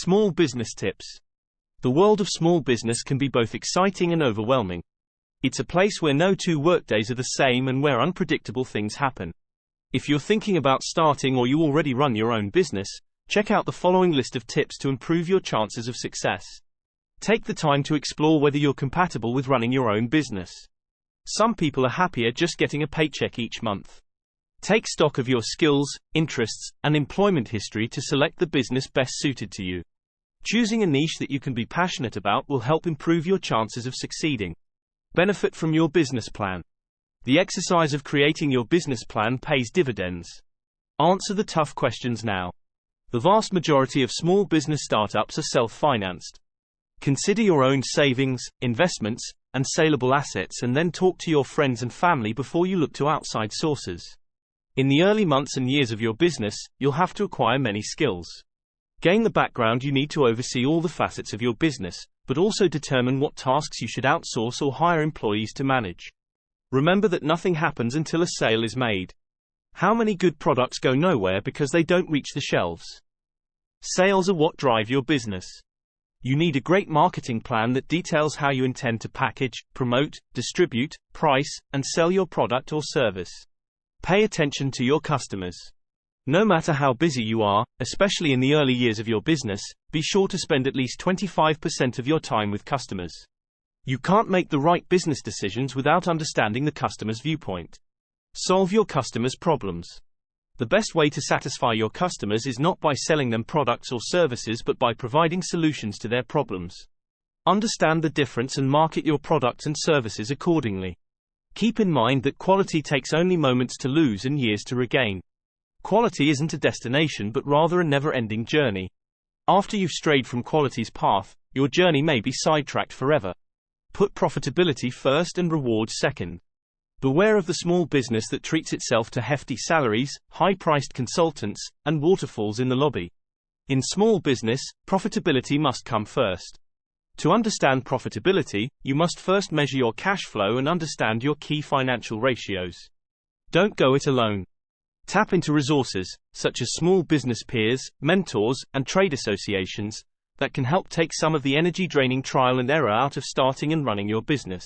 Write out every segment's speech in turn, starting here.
Small business tips. The world of small business can be both exciting and overwhelming. It's a place where no 2 workdays are the same and where unpredictable things happen. If you're thinking about starting or you already run your own business, check out the following list of tips to improve your chances of success. Take the time to explore whether you're compatible with running your own business. Some people are happier just getting a paycheck each month. Take stock of your skills, interests, and employment history to select the business best suited to you. Choosing a niche that you can be passionate about will help improve your chances of succeeding. Benefit from your business plan. The exercise of creating your business plan pays dividends. Answer the tough questions now. The vast majority of small business startups are self-financed. Consider your own savings, investments, and saleable assets, and then talk to your friends and family before you look to outside sources. In the early months and years of your business, you'll have to acquire many skills. Gain the background you need to oversee all the facets of your business, but also determine what tasks you should outsource or hire employees to manage. Remember that nothing happens until a sale is made. How many good products go nowhere because they don't reach the shelves? Sales are what drive your business. You need a great marketing plan that details how you intend to package, promote, distribute, price, and sell your product or service. Pay attention to your customers. No matter how busy you are, especially in the early years of your business, be sure to spend at least 25% of your time with customers. You can't make the right business decisions without understanding the customer's viewpoint. Solve your customers' problems. The best way to satisfy your customers is not by selling them products or services but by providing solutions to their problems. Understand the difference and market your products and services accordingly. Keep in mind that quality takes only moments to lose and years to regain. Quality isn't a destination but rather a never-ending journey. After you've strayed from quality's path, your journey may be sidetracked forever. Put profitability first and rewards second. Beware of the small business that treats itself to hefty salaries, high-priced consultants, and waterfalls in the lobby. In small business, profitability must come first. To understand profitability, you must first measure your cash flow and understand your key financial ratios. Don't go it alone. Tap into resources, such as small business peers, mentors, and trade associations, that can help take some of the energy-draining trial and error out of starting and running your business.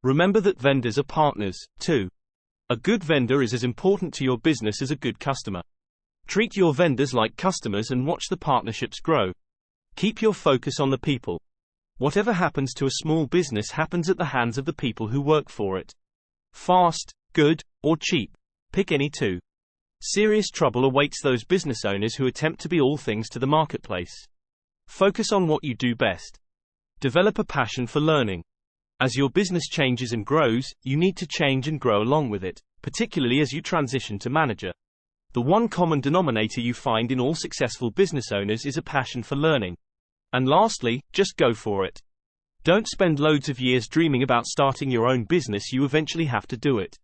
Remember that vendors are partners, too. A good vendor is as important to your business as a good customer. Treat your vendors like customers and watch the partnerships grow. Keep your focus on the people. Whatever happens to a small business happens at the hands of the people who work for it. Fast, good, or cheap. Pick any two. Serious trouble awaits those business owners who attempt to be all things to the marketplace. Focus on what you do best. Develop a passion for learning. As your business changes and grows, you need to change and grow along with it, particularly as you transition to manager. The one common denominator you find in all successful business owners is a passion for learning. And lastly, just go for it. Don't spend loads of years dreaming about starting your own business. You eventually have to do it.